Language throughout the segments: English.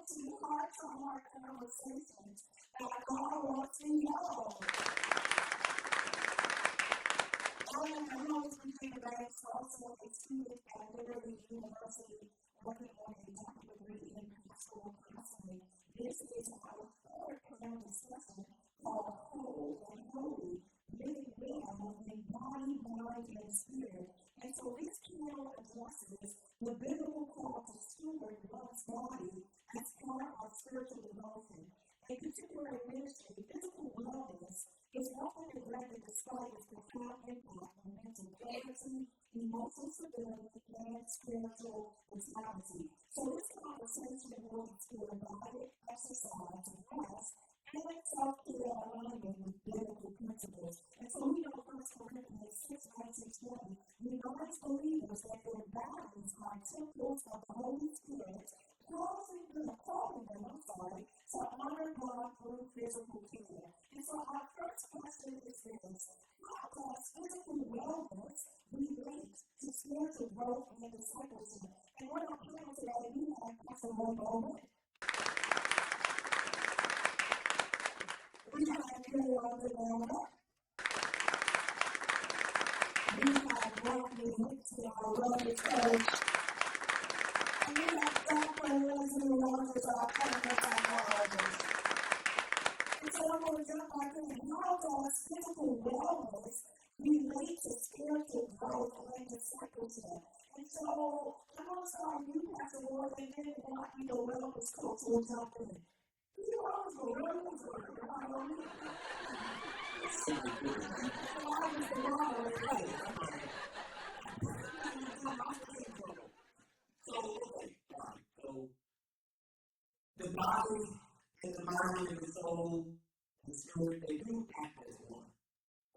to heart conversations that God wants to know. And I know it's between the banks, also a student at Liberty University working on a doctorate degree in pastoral counseling. This is our third panel discussion called Whole and Holy, living well in body, mind, and spirit. And so this panel addresses the biblical call to steward one's body as part of spiritual devotion. In contemporary ministry, physical wellness is often neglected despite its profound impact on mental clarity, emotional stability, and spiritual vitality. So this conversation will explore diet, exercise, rest, and self-care alignment with biblical principles. And so we know 1 Corinthians 6:19-20 reminds believers that their bodies are temples of the Holy Spirit, calling them to honor God through physical care. And so our first question is this: how does physical wellness relate to spiritual growth and discipleship? And what I'm hearing today, we have Pastor Roy Bowman. We have Carol Delona. We have Rodney Nixon, our wellness coach. And we have Dr. Leslie Rogers, our clinical psychologist. And so I'm going to jump back in. How does physical wellness relate to spiritual growth and discipleship? And so I'm going to start with you, Pastor Roy, and then Rodney, the wellness coach, will jump in. You always go wellness coach. So the body and the mind and the soul, the spirit, they do act as one.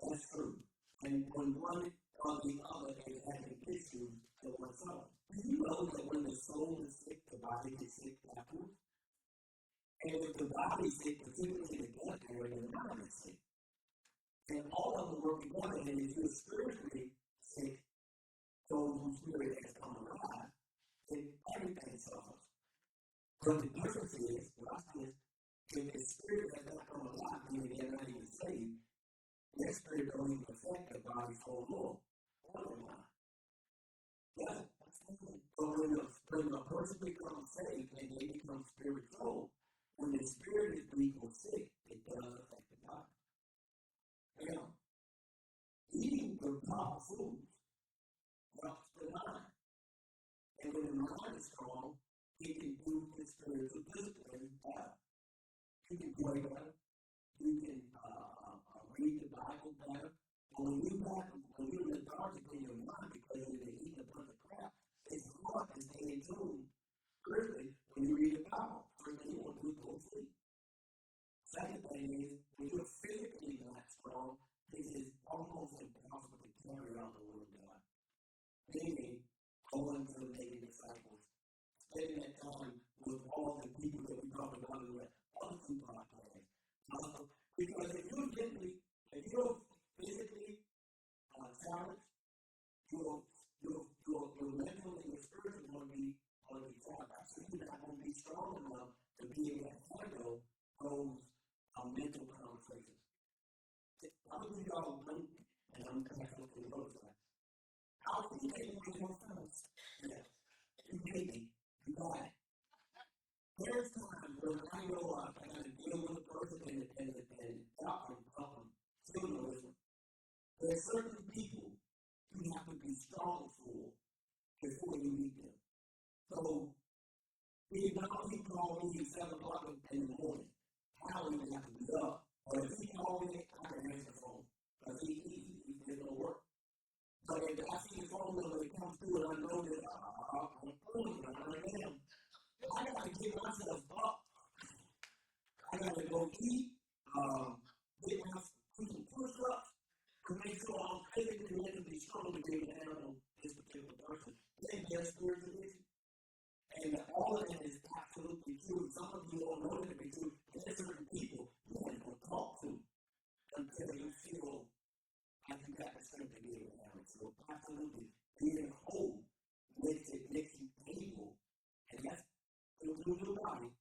That's true. And when one or the other is having issues, they will solve. Do you know that when the soul is sick, the body is sick afterwards? And if the body is sick, particularly the gut area, the mind is sick. And all of them work together, and if you're spiritually sick, those whose spirit has come alive, then everything suffers. But the difference is, watch this, if the spirit has not come alive, meaning they're not even saved, their spirit don't even affect the body's whole law or the mind. Yeah, that's good. But when a person becomes saved and they become spiritual, when the spirit is weak or sick, it does affect the body. Now, eating the proper foods helps the mind. And when the mind is strong, it can do the spiritual discipline better. You can pray better. You can read the Bible better. And when you're lethargic in your mind because you've been eating a bunch of crap, it's hard to stay in tune. Clearly, when you read the Bible, first thing you want to do is go to sleep. Second thing is, when you're physically not strong, it is almost impossible to carry out the Word of God. Meaning, going to making disciples, spending that time with all the people that we talk about in the other two podcasts. Because if you're physically challenged, your mental and your spiritual going to be challenged. So you're not going to be strong enough to be able to handle those mental conversations. I'm going to give y'all one, and I'm going to have to look at the other side. How can you take me more first? Yes. You made me. You got it. There's times when I know I got to deal with a person and talk and still know this one. There's certain people you have to be strong for before you meet them. So, he called me at 7 o'clock in the morning. I don't even have to be up. But if he called me, I can answer the phone. Because he did no work. But if I see the phone number that comes through and I know that I'm early, I am. I got to get myself up. I got to go eat, get my push-ups to make sure I'm physically and mentally strong to be able to handle this particular person. Then there's spiritualism. And all of that is absolutely true. Some of you don't know that to be true. There's certain people you can't even talk to until you feel like you got the strength to be able to handle it. So absolutely, being whole makes you able. And that's the new body.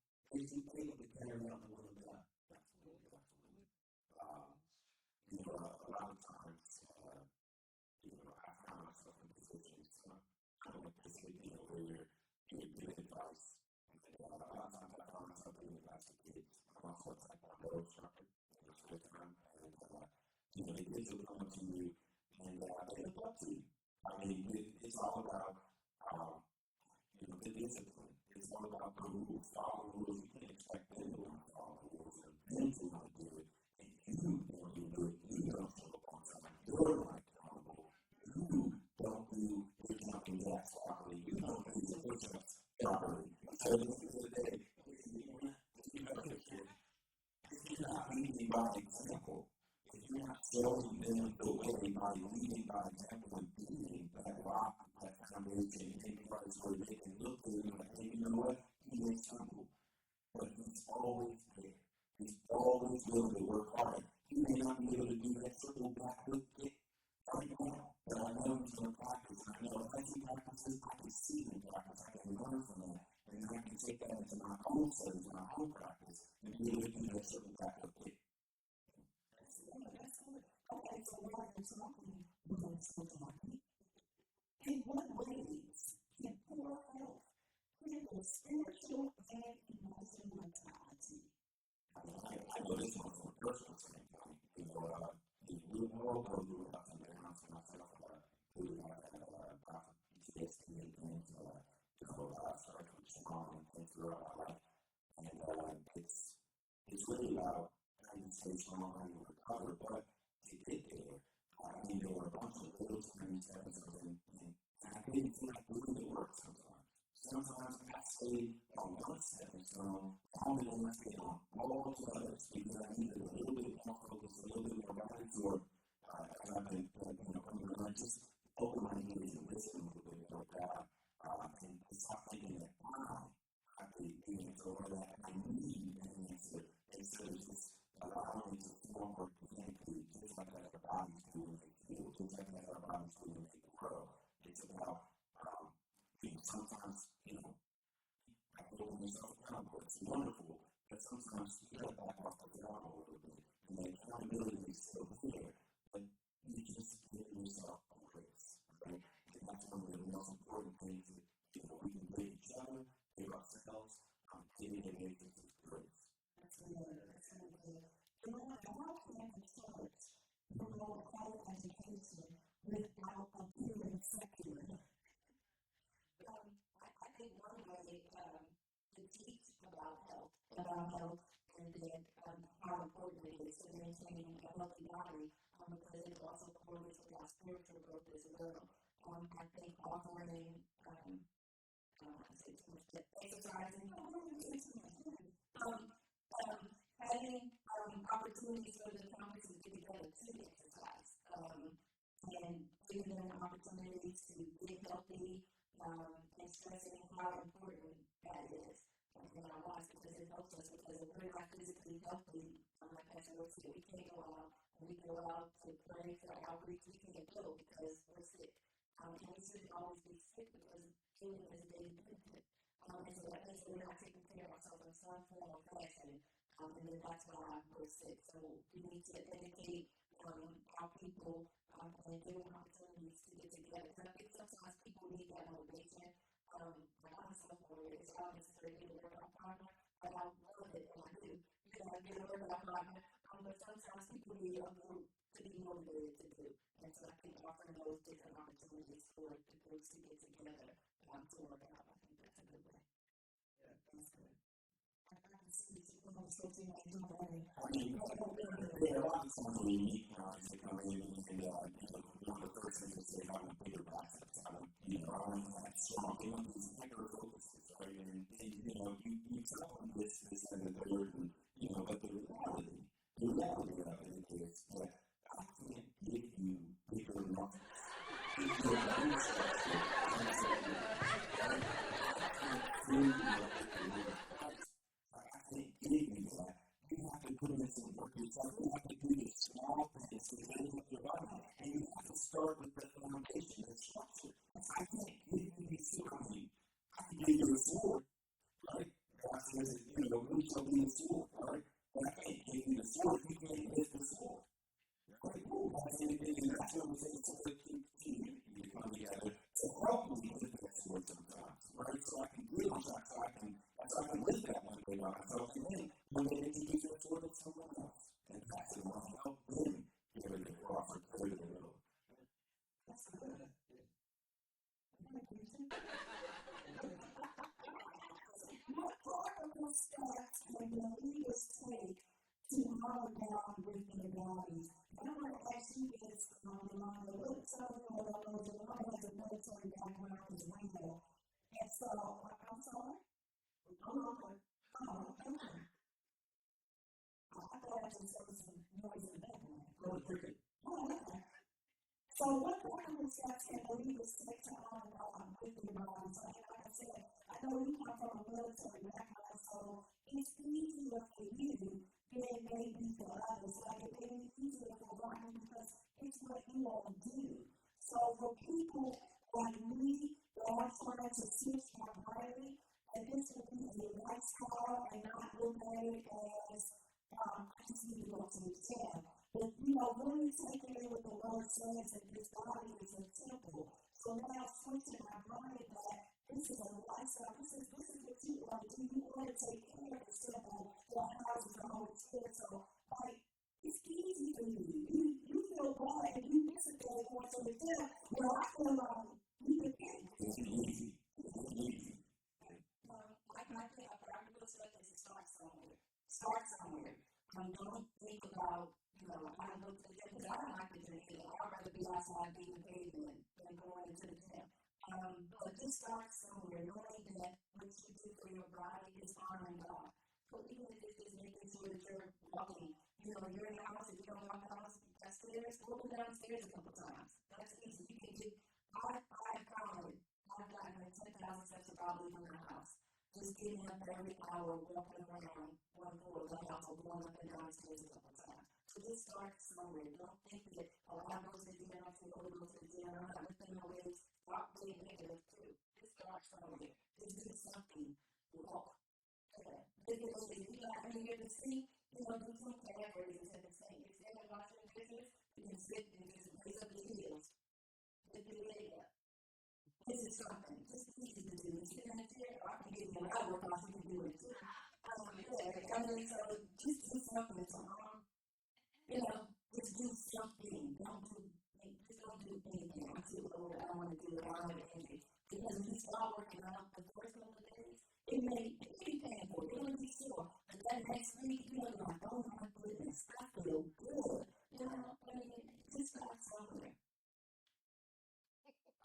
give advice. And a lot of times I found myself doing advice to kids. I'm also a taekwondo instructor in the school time, and the kids will come to you and they look up to you. I mean, it's all about the discipline. It's all about the rules. Follow the rules. You can't expect them to want to follow the rules and them to want to do it. And you don't do it. You don't show up on time. You're not accountable. You don't do your jumping jacks properly. You don't do your push-ups properly. So at the end of the day, if you're not leading by example, if you're not showing them the way by leading by example and being that rock, that foundation, and Christ where they can look to him like, hey, you know what? He may stumble, but he's always there. He's always willing to work hard. He may not be able to do that triple back hook kick right now, but I know he's going to practice. And I know as he practices, I can see him practice. I can learn from that. And I can take that into my own studies, my own practice, and be able to do that triple back hook kick. Okay, so we're going to talk in what ways can poor health cripple spiritual and emotional vitality? I know this one from a personal standpoint. The world goes through ups and downs for myself. Including I had a lot of PTSD and things. I started to strong and things throughout my life. And it's really about how you stay strong, how you recover. But to get there, there were a bunch of little tiny steps, and I didn't feel like doing the work sometimes. Sometimes I stayed on one stepping stone, longer than I stayed on all the others, because I needed a little bit more focus, a little bit more guidance, or as I've been coming around, just open my ears and listen a little bit more God, and stop thinking that I could be answer or that I need an answer, instead of just allowing it to form organically, just like that our bodies do when they feel, just like that our bodies do when they grow. It's about sometimes, I feel myself accountable. It's wonderful, but sometimes you get back off the ground a little bit, and the accountability is still there, but you just give yourself a grace, right? And that's one of the most important things that we can give each other, give ourselves, giving a basis of grace. That's really good. How can the church promote health education without appearing secular? I think one way to teach about health, and then how important it is to maintaining a healthy body, because it also correlates with our spiritual growth as well. I think offering exercising, having opportunities for the conferences to get together to exercise, and giving them opportunities to get healthy, and stressing how important that is in our lives, because it helps us, because if we're not physically healthy, like Pastor Rose said, we can't go out, and we go out to pray for outreach, we can't go because we're sick. And we shouldn't always be sick, because healing is a daily benefit. And so that means that we're not taking care of ourselves in some form of fashion, and then that's why we're sick. So we need to educate our people, and give them opportunities to get together. And I think sometimes people need that motivation. Like I'm self-motivated, so I don't necessarily get a workout partner, but I love it, and I do. I get a workout partner, but sometimes people need a group to be motivated to do. And so I think offering those different opportunities for the groups to get together to work out, I think that's a good way. Yeah, that's good. I can see people switching like do better. There are a lot of times when you meet guys that come in and one of the first things they say, I want bigger biceps. I want that strong. They want these hyper focuses, right? And you tell them this and the third, but the reality of it is that I can't give you bigger muscles. If your bone structure is I can't give you that. You have to put in some work yourself. You have to do the small things to build up your body. And you have to start with the foundation, the structure. I can't give you these things. I can give you a sword, right? God says, we shall be a sword, right? But I can't give you the sword. You can't lift the sword. Right? And that's what we're saying. So the community to come together to help me lift that sword sometimes, right? So I can miracle starts when believers take to hunger down with their bodies. I want to ask you this along the line of what some of you know the Lord has a military background as well. And so, I'm sorry? Come on. I thought I just heard some noise in the background. Oh, okay. So what happens steps can believers take to honor God with their bodies? So like I said, I know you come from a military background, so it's easier for you than it may be for others. Like it may be easier for Brian because it's what you all do. So for people like me that are trying to switch my body, and this will be a lifestyle and not look at it as I just need to go to the gym. But really taking in what the Lord says that this body is a temple. So now switching my mind that this is a lifestyle, this is what you want to do. You want to take care of this temple that houses the Holy Spirit. So, it's easy for you. You feel bad and you miss it there going to the gym. Well, I feel like you can get it. It's easy. Like I think a practical step is to start somewhere. Don't think about, I go to the gym because I don't like the gym either. I'd rather be outside being pavement than going into the gym. But just start somewhere, knowing that what you do for your body is honoring God. So even if it's just making sure that you're walking, you're in the house, if you don't walk the house, upstairs, go downstairs a couple times. That's easy. You can do, I've gotten like 10,000 steps probably from the house. Just getting up every hour, walking around one floor of the house, or going up and downstairs a couple times. So just start somewhere. Don't think that, I go to the gym, I feel go to the gym, I'm not lifting my weights. Stop being negative too. Just start somewhere. Just do something. Walk. You're to see, do some calf raises at the same. If you're in watching business, you can sit and just raise up your heels. Lift your leg up. This is something. Just easy to do. You sit in the chair, or I can give you another workout, you can do it too. So just do something. Just do something. Don't do anything. I'm too old. I don't want to do it. I don't have anything. Because when you start working out the first couple of days, it may be painful. You're going to be sore. But that next week, you're like, oh my goodness, I feel good. Just start somewhere.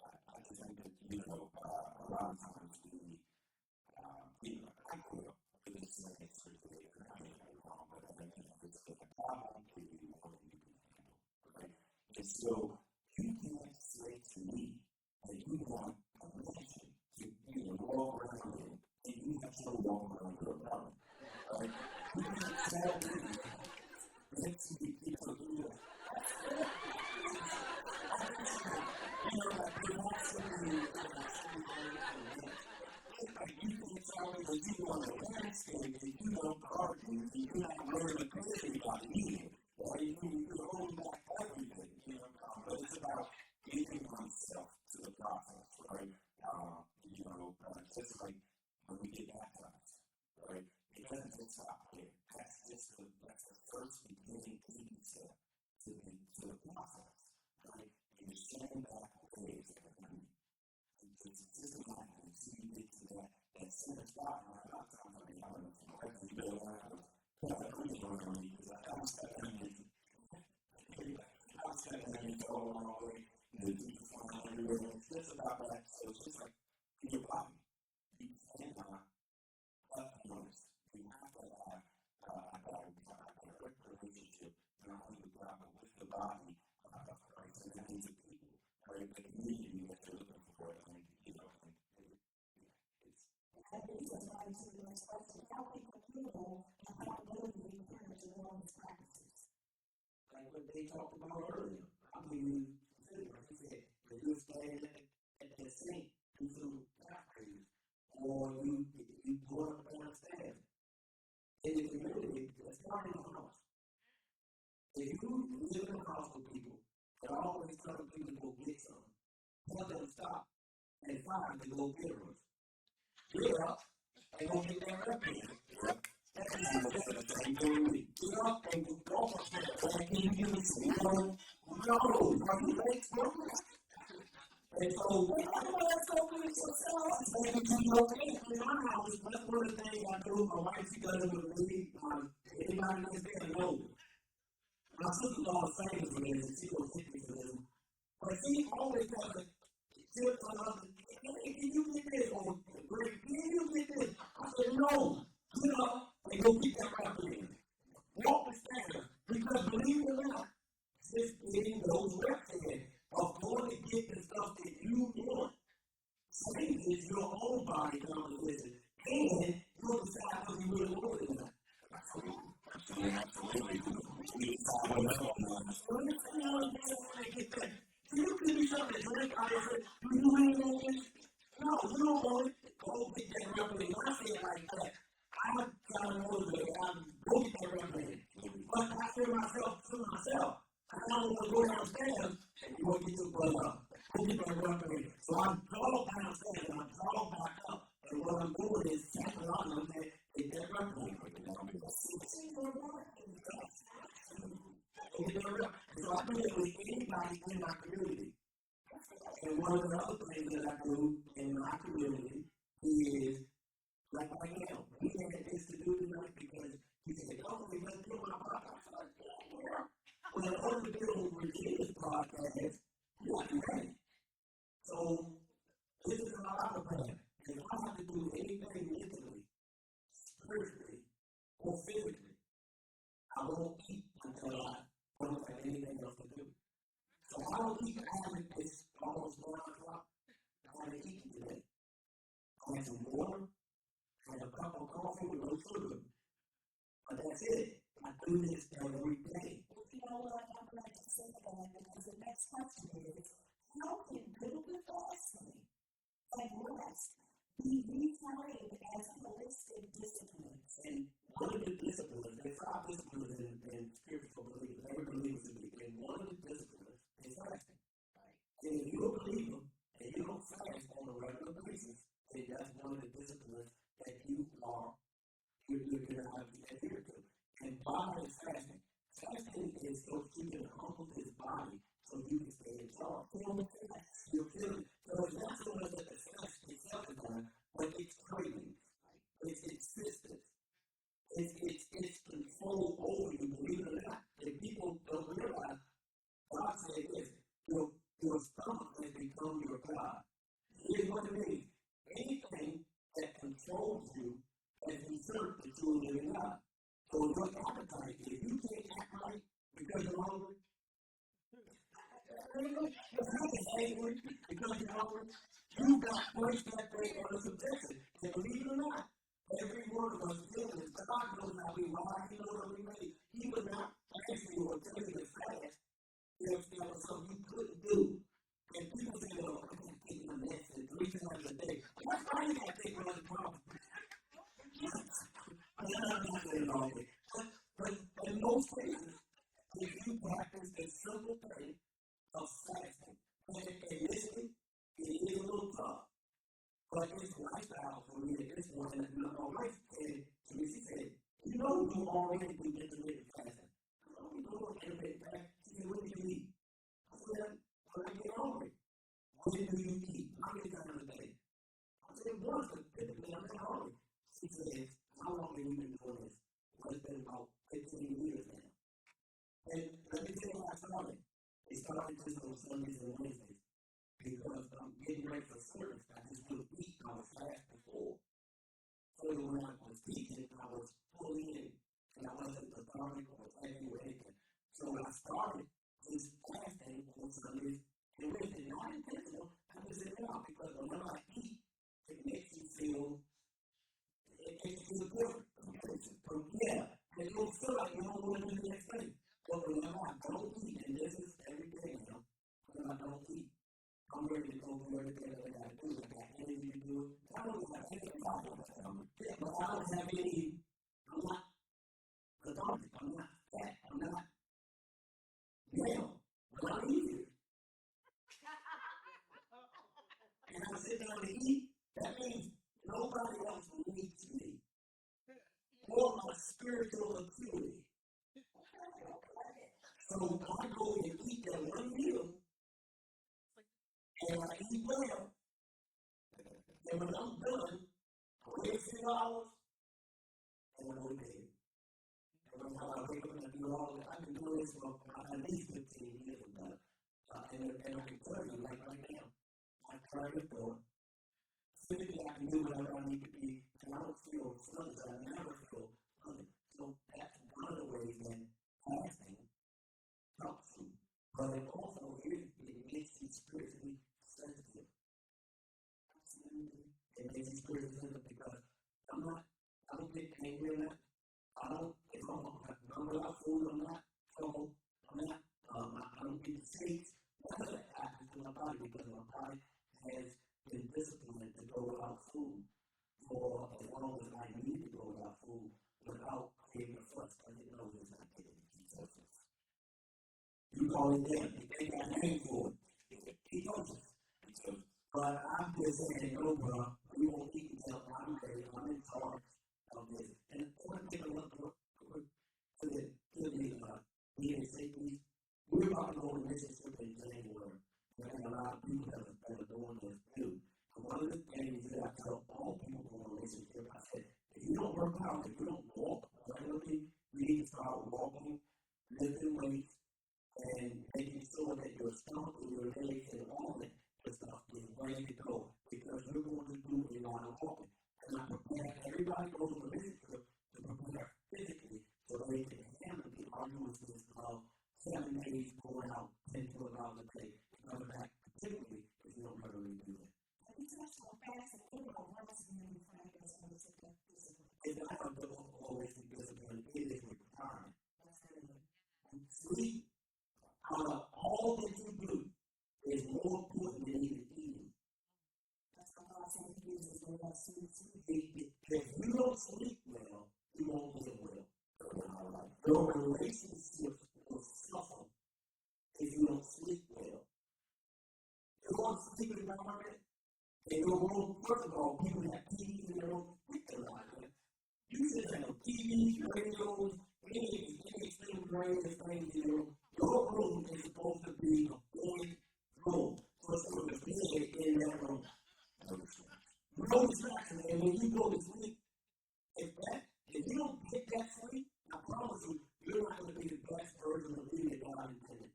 I just think that, a lot of times I grew up with this surgery, I mean, I'm wrong, but I think it's like a problem for you more than you can handle, right? And so, you can't say to me that you want a mission to walk around and you have to walk around your apartment, right? You can't tell me that you want a landscape and you don't garden, and you're not learning to pay anybody either. Or you're holding back everything, but it's about giving myself to the process, right? Just like when we get baptized, right? It doesn't just stop there. That's the first beginning step to the process, right? And you're sharing back the days of the memory. It's systematic, so you get to that center spot, and a lot of times, I don't know if you have to go around, because I was stepping in all the way, you find everywhere, it's just about that, so it's just like in your body, you cannot notice, you have to have a direct relationship, not only with God, but with the body of Christ, and that means the people, right, the community that you're looking for, I think somebody should be expressing how people feel and how ability to encourage the wellness practices. Like what they talked about earlier. I mean, like you said, if you stand at the sink, you do practice, or you go up downstairs. In the community, it's part of the house. If you live in a house with people, they're always telling people to go get something. Tell them to stop and find to go get them. Get up and go get that record. Get up and go and can you give me some no, are you late? And so, in my house, that's one of the things I do. My wife, she doesn't believe. Anybody that's there knows. My sister-in-law is famous for this, and she will hit me for this. But she always tells me, she'll tell us, hey, can you get this? Or, Greg, can you get this? I said, no. Get up and go get that rapper in. Walk the stairs. Because believe it or not, just getting those reps in of going to get the stuff that you want changes your own body composition. And you'll decide whether you really want it or not. Absolutely. You can be something to drink. I said, do you really want it? No, you don't want it. Go get that rubber. When I say it like that, I'm trying to motivate. I'm go get that rubber. But I feel myself to myself. I don't want to go downstairs and you want to get your butt up. Go get that rubber. So I'm drawn downstairs and I'm drawn back up. And what I'm doing is tapping on them and get that rubber. So I do it with anybody in my community. And one of the other things that I do in my community is, like right now, we had this to do tonight because he said, oh, we must do my podcast. I said, yeah. Well, in order to do Virginia's podcast, you have to pay. So, this is a lot of plan. And if I have to do anything mentally, spiritually, or physically, I won't eat until I don't have anything else to do. So I don't eat. I haven't, it's almost 1 o'clock. I haven't eaten today. I had some water, I had a cup of coffee with no sugar. But that's it. I do this every day. You know what? I'm going to say that because the next question is, how can biblical fasting and rest be reframed as holistic disciplines? And one of the disciplines, there's 5 disciplines in spiritual believers. Every believer should be. And one of the disciplines is fasting. And if you're a believer and you don't fast on a regular basis, then that's one of the disciplines that you're going to have to adhere to. And body is fasting. Fasting is so you can humble his body so you can stay in charge. You're feeling. So it's not so much that the fast itself is done, but it's craving. It's insistence. It's control over you, believe it or not. If people don't realize, God said this, your stomach has become your God. Here's what it means. Anything that controls you has usurped the true living God. So your appetite, if you can't act right because you're hungry, if you're angry because you're hungry, you got placed that thing under subjection. And believe it or not, every one of us feelings, God knows how we are, He knows how we made. He would not ask you or tell you to fast if there was something you couldn't do. And people say, well, I can't take my medicine 3 times a day. What's why you got to take one problem? I'm not saying all day. But in most cases, if you practice the simple thing of fasting, and initially, it is a little tough. But it's lifestyle for me at this point. And my wife said to me, she said, you know, you already do intermittent fasting. I don't know intermittent fasting. She said, what do you eat? I said, when I get hungry. When do you eat? How many times a day? I said, once, but typically I'm not hungry. She said, how long have you been doing this? Well, it's been about 15 years now. And let me tell you how I started. It started just on Sundays and Wednesdays. Because I'm getting ready for service. I just couldn't eat. I was fast before. So when I was teaching, I was fully in. And I wasn't lethargic or heavy or anything. So when I started this fasting on Sundays and Wednesdays, not intentional, I just did it out because whenever I eat, it makes you feel good. Yeah. And you don't feel like you don't want to do the next thing. But whenever I don't eat, and this is every day now, when I don't eat, I'm ready to go do everything that I got to do. I got energy to do it. I don't have any problem. But I don't have any, I'm not lethargic. I'm not fat. I'm not male. But I'm eating. And I sit down to eat. That means nobody else needs me. Or my spiritual acuity. So I go and eat that one meal. and I eat well, and when I'm done, I wait $2, and I go to bed. And when I wake up and I do all that, I've been doing this for at least 15 years of that. And I can tell you, like right now, I try to go. Physically, I can do whatever I need to be, and I don't feel flooded. I never feel flooded. So that's one of the ways that fasting helps you. But it also it makes you spiritually sensitive. Absolutely. It makes you spiritually sensitive because I don't get angry enough. If I'm not without food, I'm not trouble. I don't get sick. None of that happens to my body because my body has been disciplined to go without food for as long as I need to go without food without creating a fuss. I didn't know this. I did it. Ketosis. You call it that. They got a name for it. Ketosis. But I'm just saying, no, bro, we won't eat until I'm ready. I'm in charge of this. And I want to take a look to the being safety. We're about to go to Mississippi in January. And a lot of people that are doing this too. And one of the things that I tell all people going to Mississippi, I said, if you don't work out, if you don't walk regularly, you need to start walking, lifting weights, and making sure that your stomach and your legs and all that stuff is ready to go. Because you're going to do a lot of walking. And I prepare everybody goes on a visit trip to prepare physically so they can handle the arguments of 7 days going out 10 to $1 a day to come back, particularly if you don't regularly do that. It's not fast and everybody wants to be discipline. It's not always be discipline, it is requirement. And sleep, out of all that you do, is more important than even eating. That's what God said He uses when you sleep. If you don't sleep well, you won't live well. Your relationships will suffer if you don't sleep well. You're going to sleep environment, and you're going, first of all, people have TVs in their room. You should have TVs, radios, anything great things in your room. Your room is supposed to be a boy's room. So it's going to be in that room. No distraction. And when you go to sleep, if you don't get that sleep, I promise you, you're not going to be the best version of you that God intended.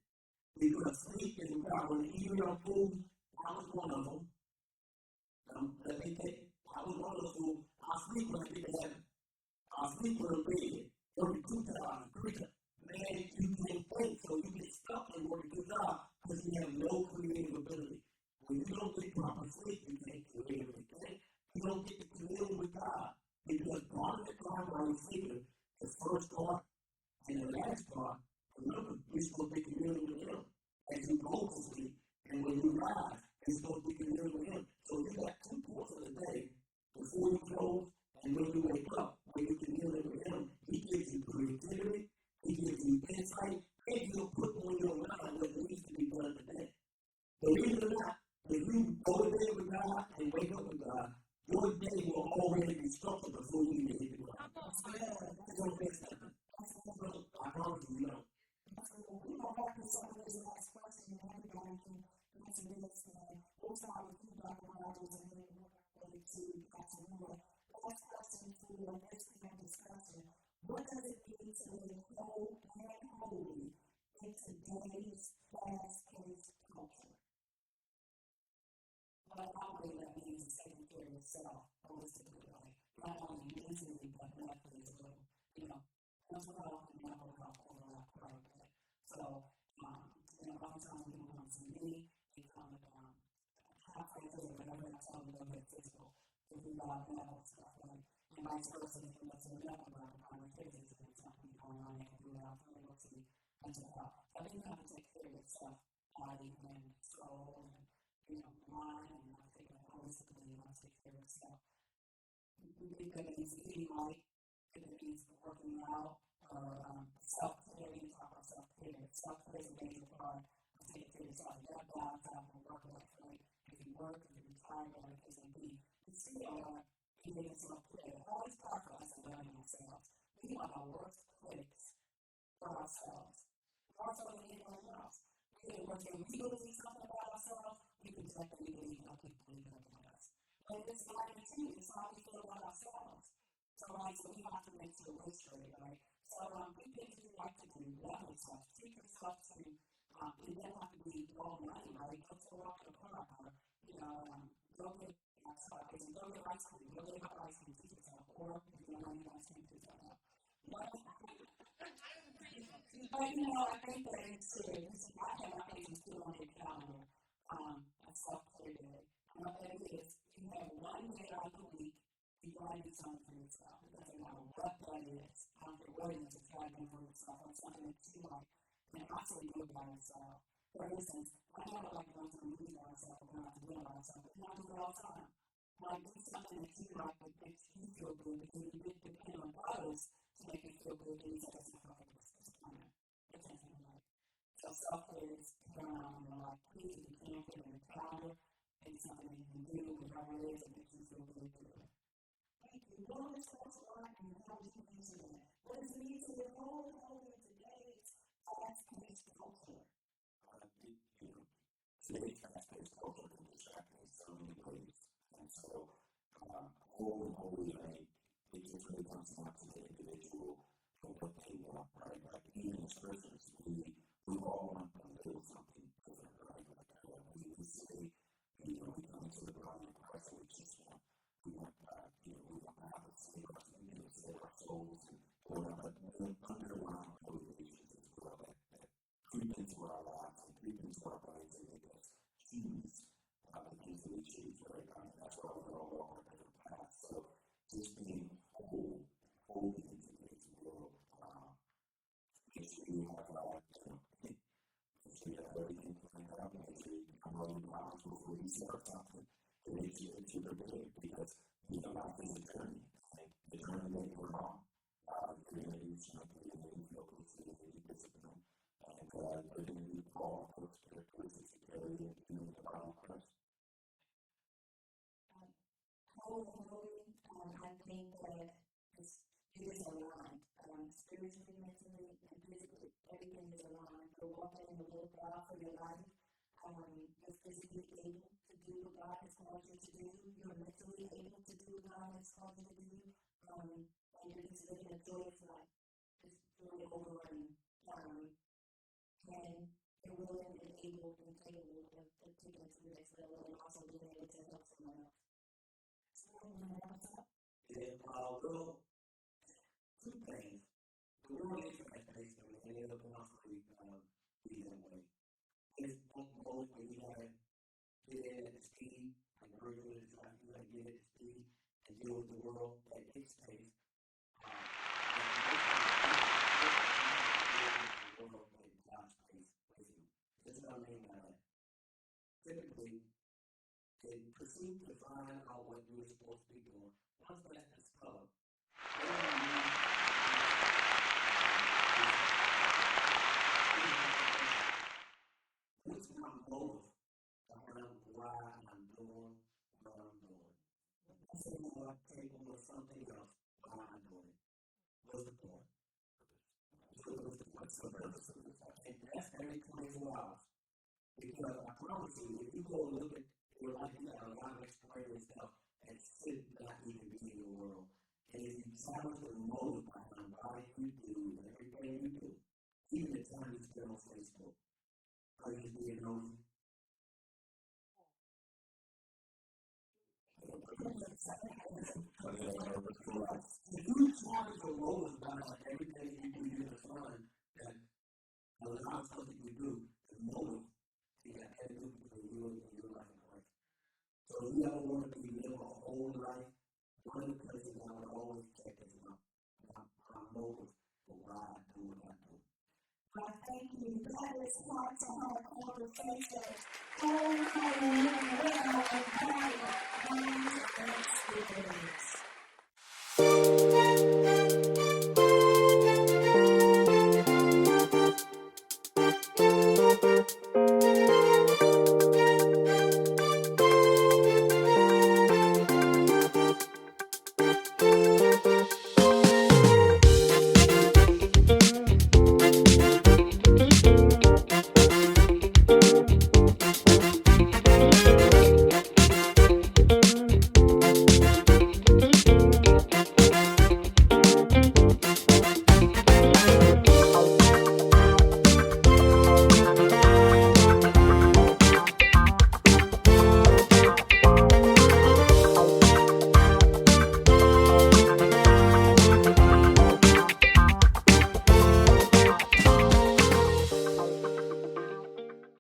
Because sleep is about when even your food, I was one of them. Let me take it. I was one of those who I sleep when I get to heaven. I sleep when I'm reading. Working 2 jobs, 3 jobs. Man, you can't think, so you get stuck in working 2 jobs because you have no creative ability. When you don't get proper sleep, you can't creatively think. You don't get to commune with God. Because part of the time while you're sleeping, the first part and the last part, remember, you're supposed to be communing with Him as you go to sleep. And when you rise, you're supposed to be communing with Him. So you got 2 parts of the day before you close and when you wake up, when you commune with Him. He gives you creativity, He gives you insight, and He'll put on your mind what needs to be done today. Believe it or not, if you go to bed with God and wake up with God, your day will already be structured before you even hit the ground. It's going to fix that. I promise you, you know. We don't have to say this last question, and everybody can answer this. We'll try to keep Dr. Rogers and then we'll go to Dr. Moore. Last question to your next discussion. What does it mean to live whole and holy in today's fast-paced culture? But outwardly, that means taking care of yourself holistically, not only mentally, but mentally as well. Mental health and mental health overlap quite a bit. So, oftentimes people come to me, they come halfway through whatever I tell them to get physical, to do about medical stuff, and vice versa, they can listen to medical about the conversations and something going on, they can do without familiarity and mental health. I think you have to take care of yourself, body and soul, and mind, and I think holistically you have to take care of yourself. It means eating right, it means working out, or self-care. We talk about self-care. Self-care is a major part of taking care of yourself. You have to balance out your work life, right? If you work, if you're retired, whatever the case may be, you still are giving self-care. All these parts of us are learning ourselves. We are our worst critics for ourselves. More so than anyone else. We can legally see something about ourselves, we can definitely believe how people believe about us. And it's like a too, it's how we feel about ourselves. So we have to make sure we're straight, right? So we things we like to do, love yourself, treat yourself to, it doesn't have to be all money, right? Go to a walk in the park, or, go get go get ice cream, go get hot ice cream, treat yourself, or if you don't have any ice cream, treat yourself. But I think that it's true. I have my patients still on their calendar, a self-care day. And what that is, you have one day out of the week, you got to do something for yourself. It doesn't matter what that is. I don't care what it is, you got to do for yourself, or something that you like. And also do it by yourself. For instance, I don't like going to the movies by myself, or going out to dinner by myself, but I do it all the time. Like, do something that you like that makes you feel good, because you depend on others to make you feel good, and you say, that's not right, it's time. It can't be right. So self-care is going on in your life. Please, if you can't get in your calendar, it's something that you can do, whatever it is, that makes you feel really good. Thank you. What is social life, and how do you mention that? What does it mean to your whole today? That's connection culture. Today's fast-paced culture can distract us in so many ways. And so, whole day, it just really comes down to the individual and what they want, right? Like, even as Christians, we all want to build something different, right? Like, we say, we come to the body of Christ, we just want, we want to have a save our community, save our souls, and whatever. But the underlying motivations as well that creep into our lives and creep into our brains and make us choose the things that we choose, right? That's why we're all walking different paths. So just being whole in today's world, make sure you have make sure you have everything planned out, make sure you become all your knowledge before you start something, to make sure that you're prepared, because life is a journey. Like, the journey that you're on, you're going to need strength, you're going to need focus, you're going to need discipline, and you're going to need all those characteristics to carry into the body of Christ. I think that it is aligned. Spiritually, mentally, and physically, everything is aligned. You're walking in the will of God for your life. You're physically able to do what God has called you to do. You're mentally able to do what God has called you to do. And you're just living a joyous life. Just really overrunning. And you're willing and able and capable of taking it to the next level, and also being able to help someone else. Yeah, well, two things. The world is fast-paced, and it ends up constantly being that way. It's both when you gotta get in at the speed, like the virtual is like you gotta get at the speed and deal with the world at its pace. The world at God's pace with you. That's what I mean by that. Typically, in pursuit to find out what you were supposed to be doing, once that's discovered, what's my motive around why I'm doing what I'm doing? I say more table with something else, why I'm doing it. What's the point? What's the purpose of this? And that's every 24 hours. Because I promise you, if you go look at your life, you got a lot of extraordinary stuff that should not even be in your world. And if you challenge the motive behind why you do everything you do, even the time you spend on Facebook, are you being nosy? If you challenge the motive behind everything you do, you're going to find that a lot of stuff that you do, the motive, you got everything between you and your life in Christ. So if you ever want to live a whole life, one of the places I would always check is my motive for why I do what I do. I thank you. That is heart to heart conversation. Oh, hallelujah.